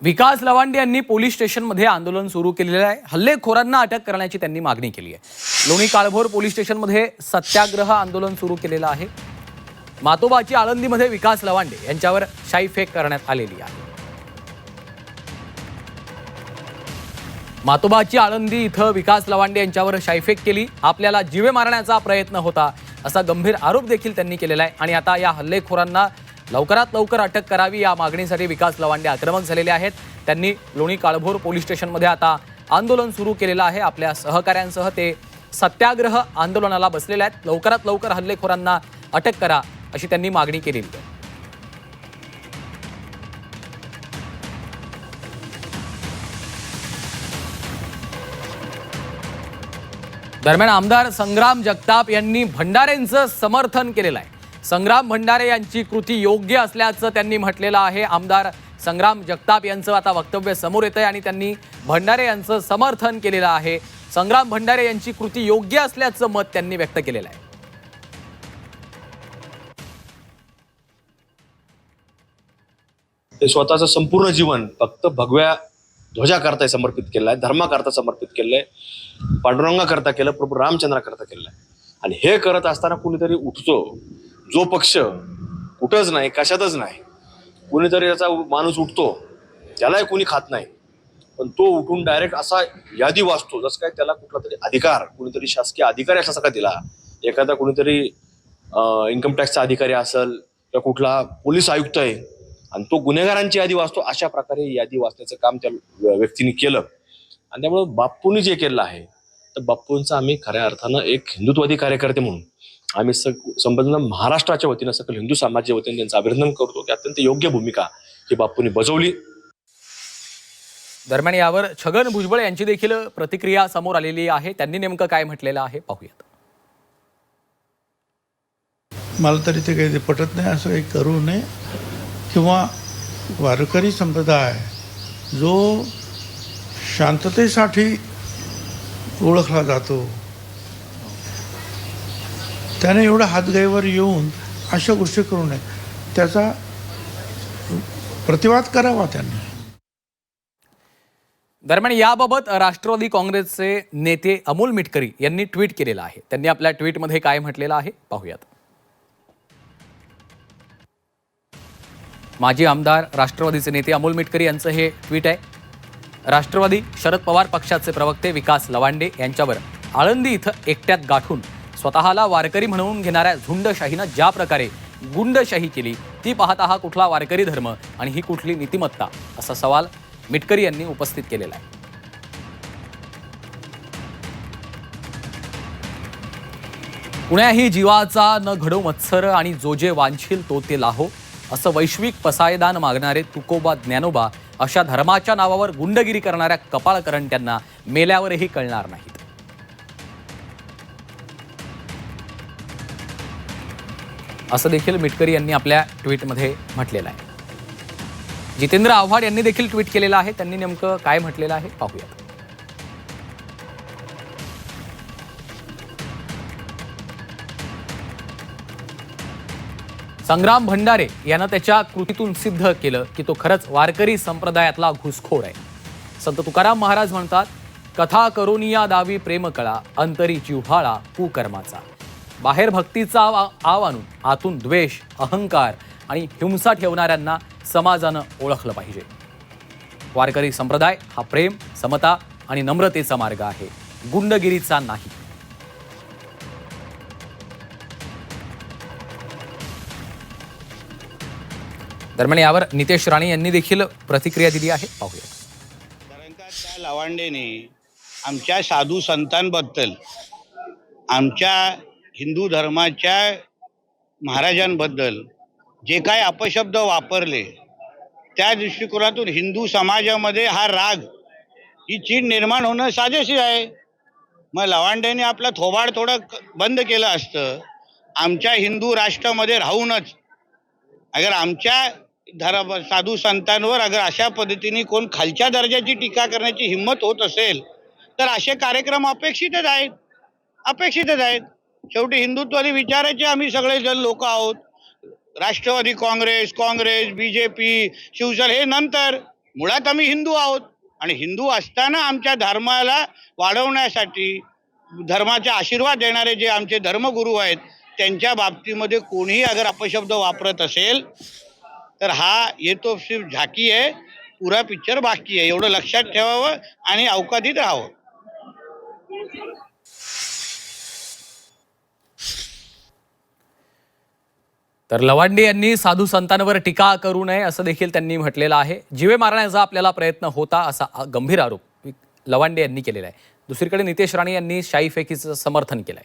विकास लवांडे यांनी पोलीस स्टेशनमध्ये आंदोलन सुरू केलेले आहे। हल्लेखोरांना अटक करण्याची त्यांनी मागणी केली आहे। लोणी काळभोर पोलीस स्टेशनमध्ये सत्याग्रह आंदोलन सुरू केलेलं आहे। मातोबाची आळंदीमध्ये विकास लवांडे यांच्यावर शाईफेक करण्यात आलेली आहे। मातोबाची आळंदी इथं विकास लवांडे यांच्यावर शाईफेक केली, आपल्याला जीवे मारण्याचा प्रयत्न होता असा गंभीर आरोप देखील त्यांनी केलेला आहे। आणि आता या हल्लेखोरांना लवकरात लवकर अटक करावी या मागणीसाठी विकास लवांडे आक्रमक झालेले आहेत। त्यांनी लोणी काळभोर पोलीस स्टेशनमध्ये आता आंदोलन सुरू केलेलं आहे। आपल्या सहकाऱ्यांसह ते सत्याग्रह आंदोलनाला बसलेले आहेत। लवकरात लवकर हल्लेखोरांना अटक करा अशी त्यांनी मागणी केलेली आहे। दरम्यान आमदार संग्राम जगताप यांनी भंडारेंचं समर्थन केलेलं आहे। संग्राम भंडारे यांची कृती योग्य असल्याचं त्यांनी म्हटलेलं आहे। आमदार संग्राम जगताप यांचं आता वक्तव्य समोर येतंय आणि त्यांनी भंडारे यांचं समर्थन केलेलं आहे। संग्राम भंडारे यांची कृती योग्य असल्याचं मत त्यांनी व्यक्त केलेलं आहे। ते स्वतःचं संपूर्ण जीवन फक्त भगव्या ध्वजाकरता समर्पित केलं आहे, धर्माकरता समर्पित केलं आहे, पांडुरंगाकरता केलं, प्रभू रामचंद्राकरता केलं आहे। आणि हे करत असताना कुणीतरी उठतो, जो पक्ष कुठंच नाही, कशातच नाही, कुणीतरी याचा माणूस उठतो, त्यालाही कुणी खात नाही, पण तो उठून डायरेक्ट असा यादी वाचतो जसं काय त्याला कुठला तरी अधिकार, कुणीतरी शासकीय अधिकारी असा का दिला, एखादा कुणीतरी इन्कम टॅक्सचा अधिकारी असेल किंवा कुठला पोलीस आयुक्त आहे आणि तो गुन्हेगारांची यादी वाचतो, अशा प्रकारे यादी वाचण्याचं काम त्या व्यक्तीने केलं। आणि त्यामुळे बाप्पूंनी जे केलं आहे तर बाप्पूंचं आम्ही खऱ्या अर्थानं एक हिंदुत्ववादी कार्यकर्ते म्हणून आम्ही संपूर्ण महाराष्ट्राच्या वतीनं सकल हिंदू समाजाच्या वतीने त्यांचं अभिनंदन करतो की अत्यंत योग्य भूमिका ही बाप्पूंनी बजावली। दरम्यान यावर छगन भुजबळ यांची देखील प्रतिक्रिया समोर आलेली आहे। त्यांनी नेमकं काय म्हटलेलं आहे पाहूयात। मला तरी ते काही पटत नाही, असं काही करू नये। किंवा वारकरी संप्रदाय जो शांततेसाठी ओळखला जातो, त्याने एवढं हातगाईवर येऊन अशा गोष्टी करू नये, त्याचा प्रतिवाद करावा त्यांनी। दरम्यान याबाबत राष्ट्रवादी काँग्रेसचे नेते अमोल मिटकरी यांनी ट्विट केलेलं आहे। त्यांनी आपल्या ट्विटमध्ये काय म्हटलेलं आहे पाहूयात। माजी आमदार राष्ट्रवादीचे नेते अमोल मिटकरी यांचं हे ट्विट आहे। राष्ट्रवादी शरद पवार पक्षाचे प्रवक्ते विकास लवांडे यांच्यावर आळंदी इथं एकट्यात गाठून स्वतःला वारकरी म्हणून घेणाऱ्या झुंडशाहीनं ज्या प्रकारे गुंडशाही केली ती पाहता हा कुठला वारकरी धर्म आणि ही कुठली नीतिमत्ता असा सवाल मिटकरी यांनी उपस्थित केलेला आहे। कुण्याही जीवाचा न घडो मत्सर आणि जो जे वांछील तो ते लाहो असं वैश्विक पसायदान मागणारे तुकोबा ज्ञानोबा अशा धर्माच्या नावावर गुंडगिरी करणाऱ्या कपाळकरंट्यांना मेल्यावरही कळणार नाहीत। असं देखील मिटकरी यांनी आपल्या ट्विटमध्ये म्हटलेलं आहे। जितेंद्र आव्हाड यांनी देखील ट्विट केलेलं आहे। त्यांनी नेमकं काय म्हटलेलं आहे पाहूयात। संग्राम भंडारे यानं त्याच्या कृतीतून सिद्ध केलं की तो खरंच वारकरी संप्रदायातला घुसखोर आहे। संत तुकाराम महाराज म्हणतात, कथा करोनिया दावी प्रेम कळा, अंतरी जिव्हाळा कुकर्माचा। बाहेर भक्तीचा आव आणून आतून द्वेष, अहंकार आणि हिंसा ठेवणाऱ्यांना समाजानं ओळखलं पाहिजे। वारकरी संप्रदाय हा प्रेम, समता आणि नम्रतेचा मार्ग आहे, गुंडगिरीचा नाही। दरम्यान यावर नितेश राणे यांनी देखील प्रतिक्रिया दिली आहे पाहूया। कारण का त्या लवांडेने आमच्या साधू संतांबद्दल, आमच्या हिंदू धर्माच्या महाराजांबद्दल जे काय अपशब्द वापरले, त्या दृष्टिकोनातून हिंदू समाजामध्ये हा राग, ही चीड निर्माण होणं साजेशी आहे। मग लवांडेने आपलं थोबाड थोडं बंद केलं असतं, आमच्या हिंदू राष्ट्रामध्ये राहूनच अगर आमच्या साधू संतांवर अगर अशा पद्धतीने कोण खालच्या दर्जाची टीका करण्याची हिंमत होत असेल तर असे कार्यक्रम अपेक्षितच आहेत। शेवटी हिंदुत्वादी विचाराचे आम्ही सगळेजण लोक आहोत। राष्ट्रवादी काँग्रेस, बीजेपी, शिवसेना हे नंतर, मुळात आम्ही हिंदू आहोत आणि हिंदू असताना आमच्या धर्माला वाढवण्यासाठी धर्माचे आशीर्वाद देणारे जे आमचे धर्मगुरू आहेत त्यांच्या बाबतीमध्ये कोणीही अगर अपशब्द वापरत असेल तर हा ये तो सिर्फ झाकी आहे, पुरा पिक्चर बाकी आहे, एवढं लक्षात ठेवावं आणि अवकातीत राहावं. तर लवांडे यांनी साधू संतांवर टीका करू नये असं देखील त्यांनी म्हटलेलं आहे. जीवे मारण्याचा आपल्याला प्रयत्न होता असा गंभीर आरोप लवांडे यांनी केलेला आहे. दुसरीकडे नितेश राणे यांनी शाईफेकीचं समर्थन केलंय.